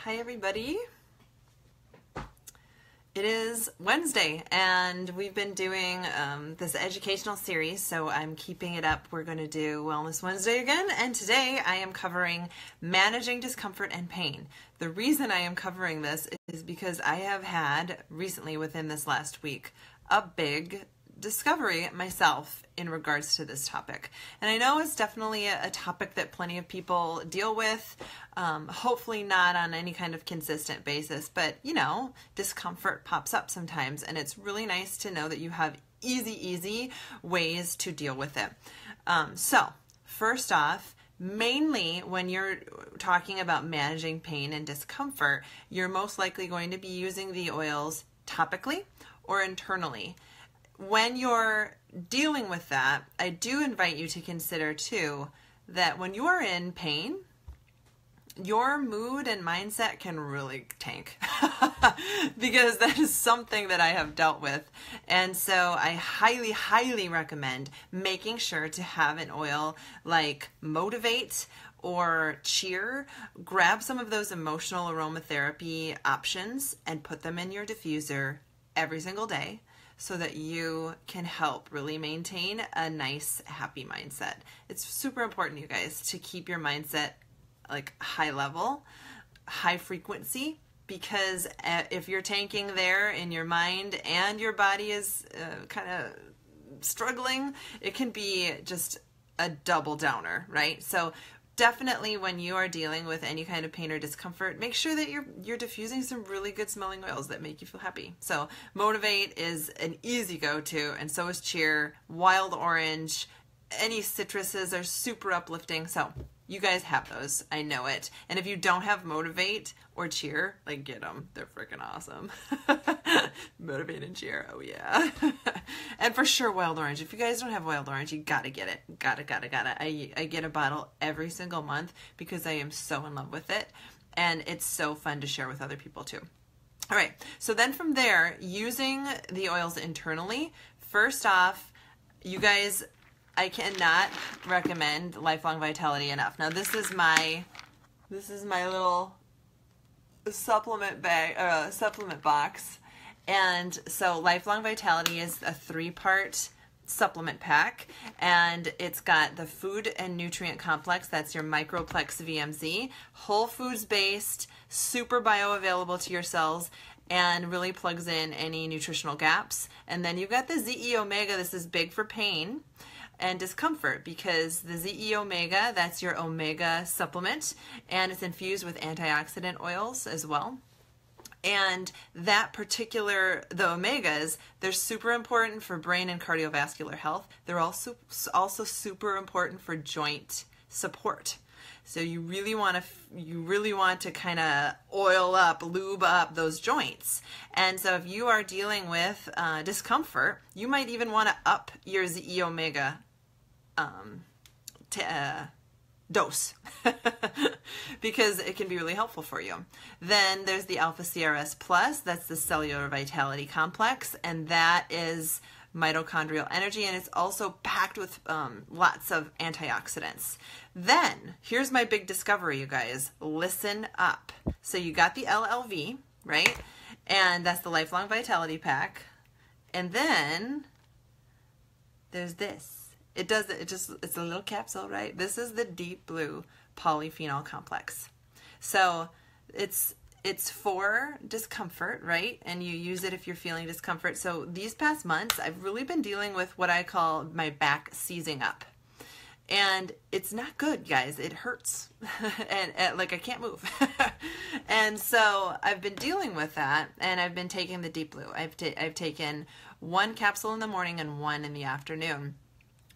Hi everybody. It is Wednesday and we've been doing this educational series, so I'm keeping it up. We're going to do Wellness Wednesday again, and today I am covering managing discomfort and pain. The reason I am covering this is because I have had recently, within this last week, a big discovery myself in regards to this topic. And I know it's definitely a topic that plenty of people deal with, hopefully not on any kind of consistent basis, but you know, discomfort pops up sometimes, and it's really nice to know that you have easy ways to deal with it. So first off, mainly when you're talking about managing pain and discomfort, you're most likely going to be using the oils topically or internally. When you're dealing with that, I do invite you to consider too that when you are in pain, your mood and mindset can really tank because that is something that I have dealt with. And so I highly recommend making sure to have an oil like Motivate or Cheer. Grab some of those emotional aromatherapy options and put them in your diffuser every single day, so that you can help really maintain a nice, happy mindset. It's super important, you guys, to keep your mindset like high level, high frequency, because if you're tanking there in your mind and your body is kind of struggling, it can be just a double downer, right? So definitely when you are dealing with any kind of pain or discomfort, make sure that you're diffusing some really good smelling oils that make you feel happy. So Motivate is an easy go-to, and so is Cheer. Wild orange, any citruses are super uplifting. So you guys have those, I know it. And if you don't have Motivate or Cheer, like, get them. They're freaking awesome. Motivate and Cheer, oh yeah. And for sure, wild orange. If you guys don't have wild orange, you gotta get it. Gotta. I get a bottle every single month because I am so in love with it. And it's so fun to share with other people too. All right, so then from there, using the oils internally, first off, you guys, I cannot recommend Lifelong Vitality enough. Now this is my little supplement bag, supplement box. And so Lifelong Vitality is a 3-part supplement pack, and it's got the food and nutrient complex. That's your Microplex VMZ, whole foods based, super bioavailable to your cells, and really plugs in any nutritional gaps. And then you've got the ZE Omega. This is big for pain and discomfort because the ZE Omega, that's your omega supplement, and it's infused with antioxidant oils as well. And that particular, the omegas, they're super important for brain and cardiovascular health. They're also super important for joint support. So you really want to kind of oil up, lube up those joints. And so if you are dealing with discomfort, you might even want to up your ZE Omega dose because it can be really helpful for you. Then there's the Alpha CRS Plus. That's the Cellular Vitality Complex, and that is mitochondrial energy, and it's also packed with lots of antioxidants. Then here's my big discovery, you guys. Listen up. So you got the LLV, right? And that's the Lifelong Vitality Pack. And then there's this. It's a little capsule, right? This is the Deep Blue Polyphenol Complex. So it's for discomfort, right? And you use it if you're feeling discomfort. So these past months, I've really been dealing with what I call my back seizing up. And it's not good, guys. It hurts. and like I can't move. And so I've been dealing with that, and I've been taking the Deep Blue. I've taken 1 capsule in the morning and 1 in the afternoon.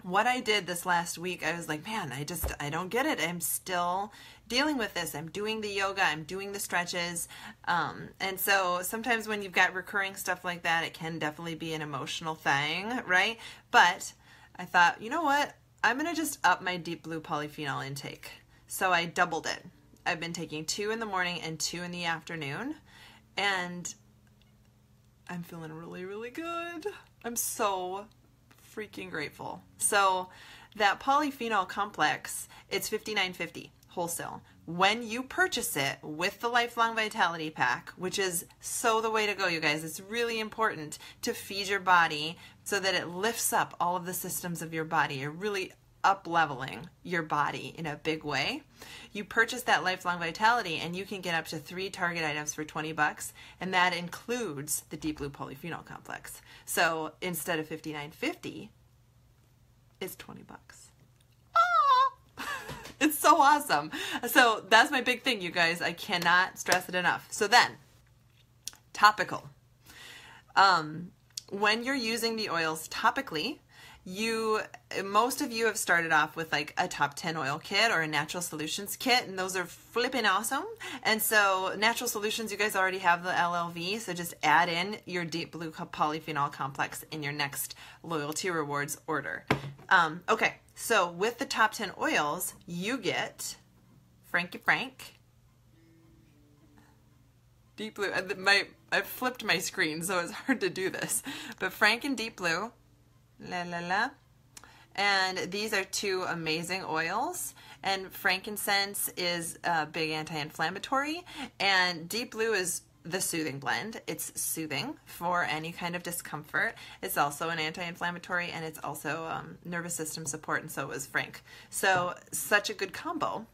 What I did this last week, I was like, man, I don't get it. I'm still dealing with this. I'm doing the yoga, I'm doing the stretches. And so sometimes when you've got recurring stuff like that, it can definitely be an emotional thing, right? But I thought, you know what? I'm going to just up my Deep Blue polyphenol intake. So I doubled it. I've been taking 2 in the morning and 2 in the afternoon. And I'm feeling really good. I'm so freaking grateful. So that polyphenol complex, it's $59.50 wholesale. When you purchase it with the Lifelong Vitality Pack, which is so the way to go, you guys, it's really important to feed your body so that it lifts up all of the systems of your body. You're really up-leveling your body in a big way. You purchase that Lifelong Vitality and you can get up to 3 Target items for $20, and that includes the Deep Blue Polyphenol Complex. So instead of $59.50, it's $20. It's so awesome. So that's my big thing, you guys. I cannot stress it enough. So then, topical. When you're using the oils topically, most of you have started off with like a top 10 oil kit or a natural solutions kit, and those are flipping awesome. And so natural solutions, you guys already have the LLV, so just add in your Deep Blue Polyphenol Complex in your next loyalty rewards order. Okay, so with the top 10 oils, you get Frankie Frank, Deep Blue. I flipped my screen, so it's hard to do this. But Frank and Deep Blue, la la la. And these are 2 amazing oils. And frankincense is a big anti-inflammatory, and Deep Blue is the soothing blend. It's soothing for any kind of discomfort. It's also an anti-inflammatory, and it's also nervous system support, and so is Frank. So such a good combo.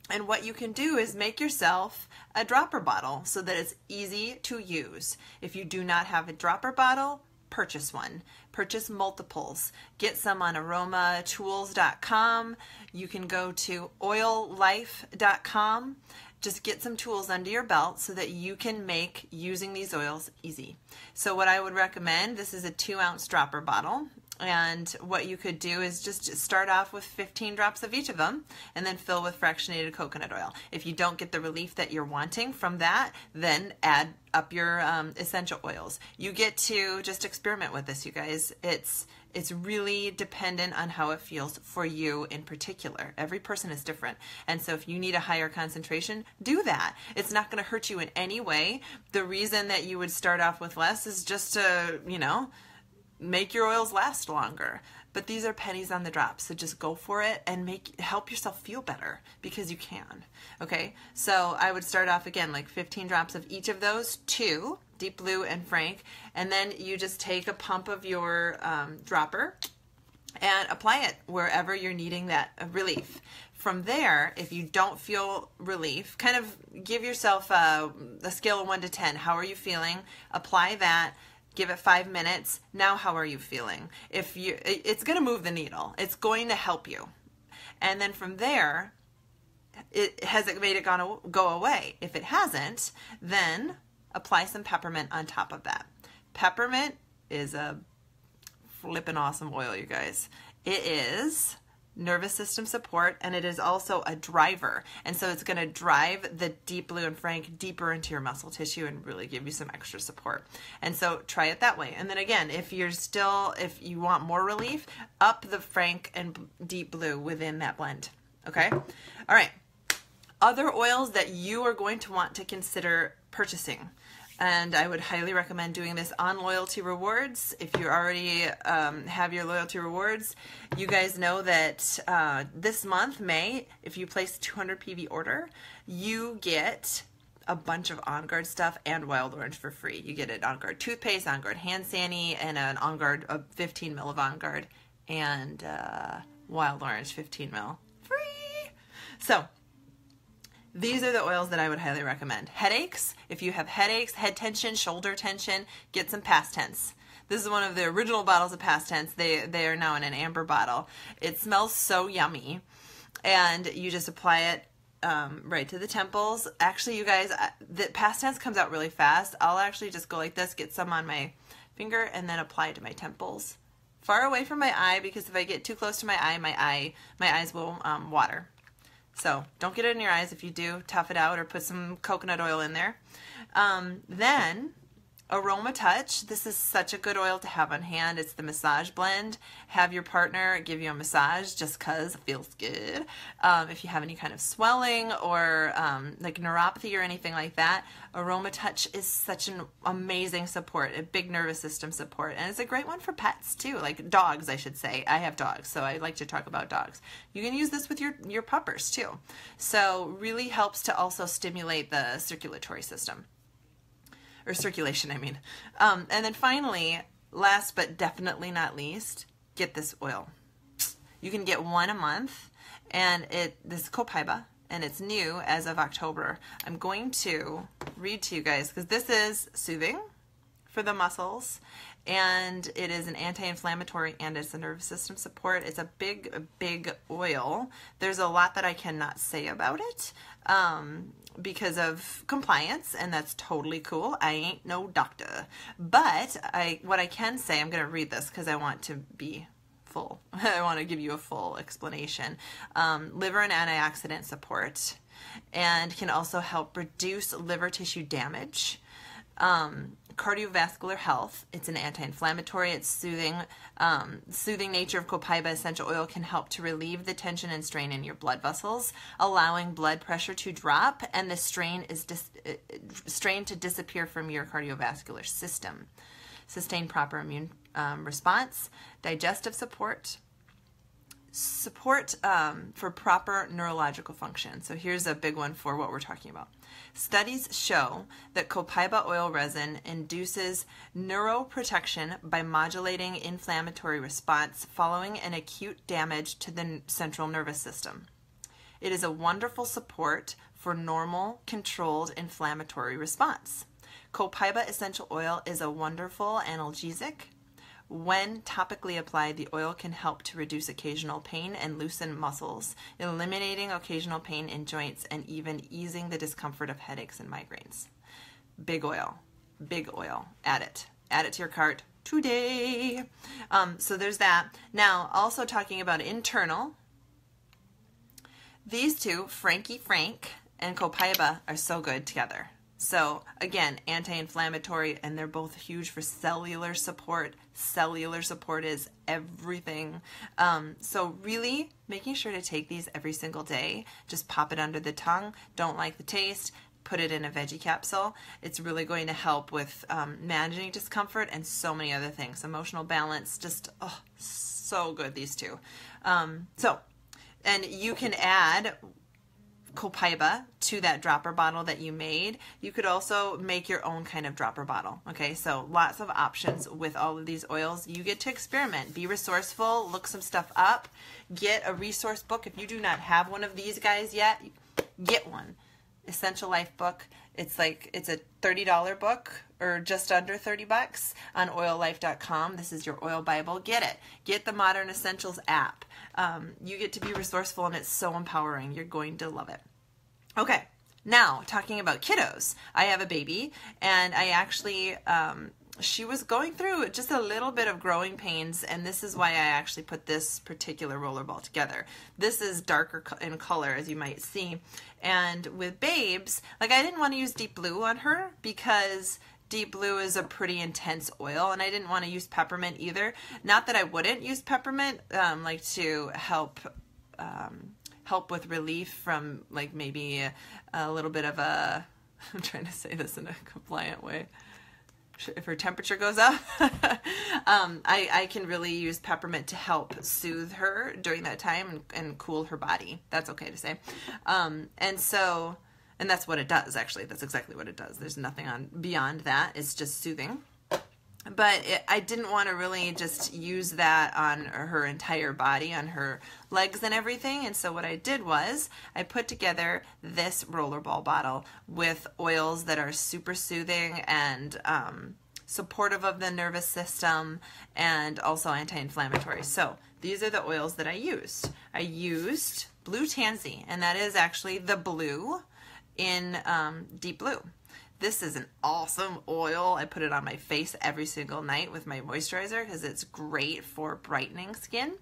And what you can do is make yourself a dropper bottle so that it's easy to use. If you do not have a dropper bottle, purchase one. Purchase multiples. Get some on aromatools.com. You can go to oillife.com. Just get some tools under your belt so that you can make using these oils easy. So what I would recommend, this is a 2-ounce dropper bottle. And what you could do is just start off with 15 drops of each of them and then fill with fractionated coconut oil. If you don't get the relief that you're wanting from that, then add up your essential oils. You get to just experiment with this, you guys. It's really dependent on how it feels for you in particular. Every person is different. And so if you need a higher concentration, do that. It's not going to hurt you in any way. The reason that you would start off with less is just to, make your oils last longer. But these are pennies on the drop, so just go for it and help yourself feel better, because you can. Okay, so I would start off again like 15 drops of each of those, 2 Deep Blue and Frank, and then you just take a pump of your dropper and apply it wherever you're needing that relief. From there, if you don't feel relief, kind of give yourself a scale of 1 to 10. How are you feeling? Apply that. Give it 5 minutes. Now, how are you feeling? It's going to move the needle. It's going to help you. And then from there, has it made it go away? If it hasn't, then apply some peppermint on top of that. Peppermint is a flippin' awesome oil, you guys. It is nervous system support, and it is also a driver, and so it's going to drive the Deep Blue and Frank deeper into your muscle tissue and really give you some extra support. And so try it that way. And then again, if you want more relief, up the Frank and Deep Blue within that blend. Okay, all right. Other oils that you are going to want to consider purchasing, and I would highly recommend doing this on Loyalty Rewards. If you already have your Loyalty Rewards, you guys know that this month, May, if you place a 200 PV order, you get a bunch of On Guard stuff and Wild Orange for free. You get an On Guard toothpaste, On Guard hand sani, and an On Guard 15 ml of On Guard, and Wild Orange 15 ml free. So these are the oils that I would highly recommend. Headaches, if you have headaches, head tension, shoulder tension, get some Past Tense. This is one of the original bottles of Past Tense. They are now in an amber bottle. It smells so yummy, and you just apply it right to the temples. Actually, you guys, the Past Tense comes out really fast. I'll actually just go like this, get some on my finger, and then apply it to my temples. Far away from my eye, because if I get too close to my eyes will water. So don't get it in your eyes. If you do, tough it out or put some coconut oil in there. Then Aroma Touch. This is such a good oil to have on hand. It's the massage blend. Have your partner give you a massage just because it feels good. If you have any kind of swelling or like neuropathy or anything like that, Aroma Touch is such an amazing support, a big nervous system support. And it's a great one for pets too, like dogs, I should say. I have dogs, so I like to talk about dogs. You can use this with your puppers too. So really helps to also stimulate the circulatory system. Or circulation, I mean. And then finally, last but definitely not least, get this oil. You can get one a month, and this is copaiba, and it's new as of October. I'm going to read to you guys, because this is soothing for the muscles, and it is an anti-inflammatory, and it's a nervous system support. It's a big oil. There's a lot that I cannot say about it because of compliance, and that's totally cool. I ain't no doctor. But what I can say, I'm going to read this because I want to be full. I want to give you a full explanation. Liver and antioxidant support, and can also help reduce liver tissue damage. Cardiovascular health. It's an anti-inflammatory. It's soothing. Soothing nature of copaiba essential oil can help to relieve the tension and strain in your blood vessels, allowing blood pressure to drop, and the strain to disappear from your cardiovascular system. Sustain proper immune response. Digestive support. Support for proper neurological function. So here's a big one for what we're talking about. Studies show that copaiba oil resin induces neuroprotection by modulating inflammatory response following an acute damage to the central nervous system. It is a wonderful support for normal, controlled inflammatory response. Copaiba essential oil is a wonderful analgesic. When topically applied, the oil can help to reduce occasional pain and loosen muscles, eliminating occasional pain in joints and even easing the discomfort of headaches and migraines. Big oil. Add it to your cart today. So there's that. Now, also talking about internal, these two, Frankie Frank and copaiba, are so good together. So again, anti-inflammatory, and they're both huge for cellular support. Cellular support is everything. So really making sure to take these every single day. Just pop it under the tongue. Don't like the taste, put it in a veggie capsule. It's really going to help with managing discomfort and so many other things. Emotional balance, just so good, these two. And you can add copaiba to that dropper bottle that you made. You could also make your own kind of dropper bottle. Okay, so lots of options with all of these oils. You get to experiment, be resourceful, look some stuff up, get a resource book. If you do not have one of these guys yet, get one. Essential Life book. It's a $30 book, or just under 30 bucks on oillife.com. This is your oil Bible. Get it. Get the Modern Essentials app. You get to be resourceful, and it's so empowering. You're going to love it. Okay, now talking about kiddos. I have a baby, and I actually, she was going through just a little bit of growing pains, and this is why I actually put this particular roller ball together. This is darker in color, as you might see. And with babes, like, I didn't want to use Deep Blue on her because Deep Blue is a pretty intense oil, and I didn't want to use peppermint either. Not that I wouldn't use peppermint, like to help with relief from, like, maybe a little bit of a, I'm trying to say this in a compliant way, if her temperature goes up. I can really use peppermint to help soothe her during that time and cool her body. That's okay to say. And that's what it does, actually. That's exactly what it does. There's nothing beyond that. It's just soothing. But I didn't want to really just use that on her entire body, on her legs and everything. And so what I did was I put together this rollerball bottle with oils that are super soothing and supportive of the nervous system and also anti-inflammatory. So these are the oils that I used. I used Blue Tansy, and that is actually the blue in Deep Blue. This is an awesome oil. I put it on my face every single night with my moisturizer because it's great for brightening skin.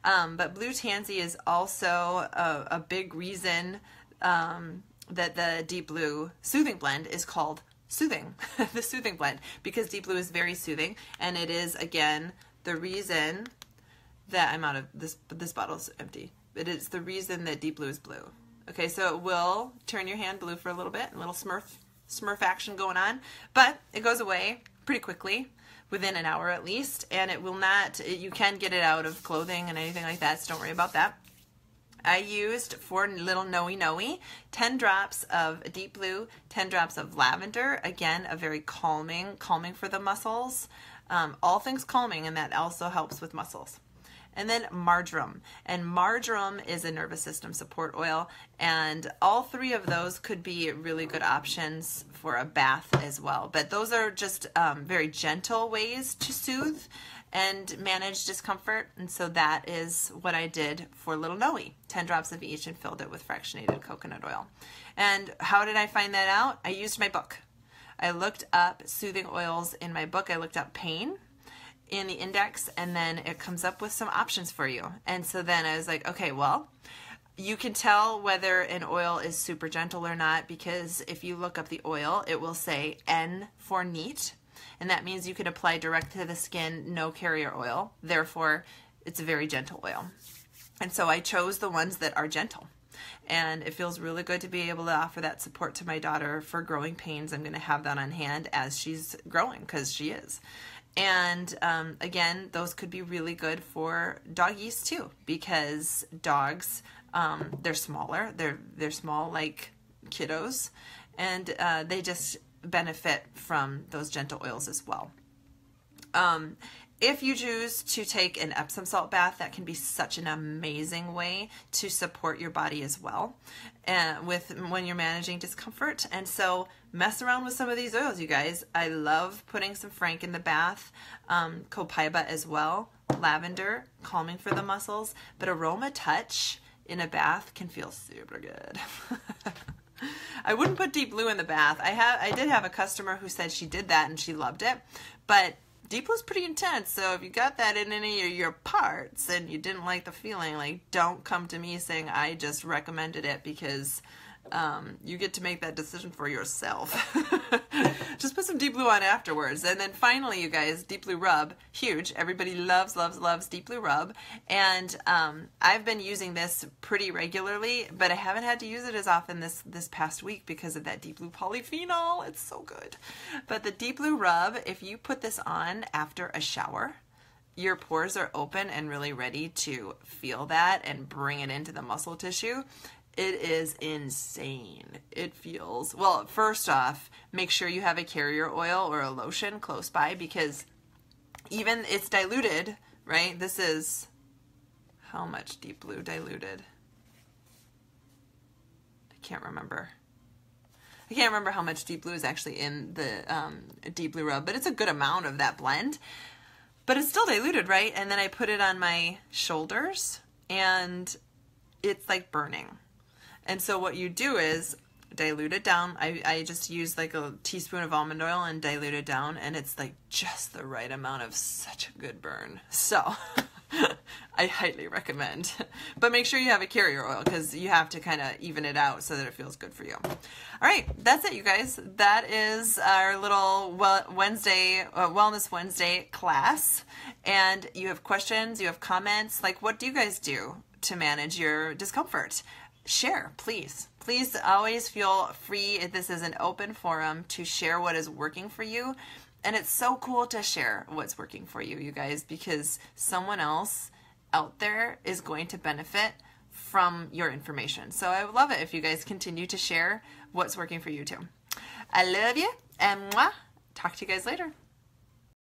But Blue Tansy is also a big reason that the Deep Blue Soothing Blend is called soothing, the soothing blend, because Deep Blue is very soothing, and it is, again, the reason that I'm out of this bottle's empty. It is the reason that Deep Blue is blue. Okay, so it will turn your hand blue for a little bit, a little smurf action going on, but it goes away pretty quickly, within an hour at least, and it will not, you can get it out of clothing and anything like that, so don't worry about that. I used for little Noe 10 drops of Deep Blue, 10 drops of lavender, again, a very calming for the muscles, all things calming, and that also helps with muscles. And then marjoram, and marjoram is a nervous system support oil, and all three of those could be really good options for a bath as well. But those are just very gentle ways to soothe and manage discomfort, and so that is what I did for little Noe, 10 drops of each, and filled it with fractionated coconut oil. And how did I find that out? I used my book. I looked up soothing oils in my book. I looked up pain in the index, and then it comes up with some options for you. And so then I was like, okay, well, you can tell whether an oil is super gentle or not, because if you look up the oil, it will say N for neat, and that means you can apply direct to the skin, no carrier oil. Therefore, it's a very gentle oil. And so I chose the ones that are gentle. And it feels really good to be able to offer that support to my daughter for growing pains. I'm going to have that on hand as she's growing, because she is. And again, those could be really good for doggies too, because dogs, they're smaller, they're small like kiddos, and they just benefit from those gentle oils as well. If you choose to take an Epsom salt bath, that can be such an amazing way to support your body as well when you're managing discomfort. And so mess around with some of these oils, you guys. I love putting some Frank in the bath, copaiba as well, lavender, calming for the muscles, but aroma touch in a bath can feel super good. I wouldn't put Deep Blue in the bath. I did have a customer who said she did that and she loved it, but Deep Blue's pretty intense, so if you got that in any of your parts and you didn't like the feeling, like, don't come to me saying I just recommended it, because you get to make that decision for yourself. Just put some Deep Blue on afterwards. And then finally, you guys, Deep Blue Rub, huge. Everybody loves Deep Blue Rub. And I've been using this pretty regularly, but I haven't had to use it as often this past week because of that Deep Blue polyphenol. It's so good. But the Deep Blue Rub, if you put this on after a shower, your pores are open and really ready to feel that and bring it into the muscle tissue. It is insane. It feels, well, first off, make sure you have a carrier oil or a lotion close by, because even it's diluted, right? This is how much Deep Blue diluted? I can't remember. I can't remember how much Deep Blue is actually in the Deep Blue Rub, but it's a good amount of that blend. But it's still diluted, right? And then I put it on my shoulders, and it's like burning. And so what you do is dilute it down. I just use like a teaspoon of almond oil and dilute it down, and it's like just the right amount of such a good burn. So I highly recommend. But make sure you have a carrier oil, because you have to kind of even it out so that it feels good for you. All right, that's it, you guys. That is our little Wednesday, Wellness Wednesday class. And you have questions, you have comments, like what do you guys do to manage your discomfort? Share, please. Please always feel free. This is an open forum to share what is working for you. And it's so cool to share what's working for you, you guys, because someone else out there is going to benefit from your information. So I would love it if you guys continue to share what's working for you too. I love you, and mwah. Talk to you guys later.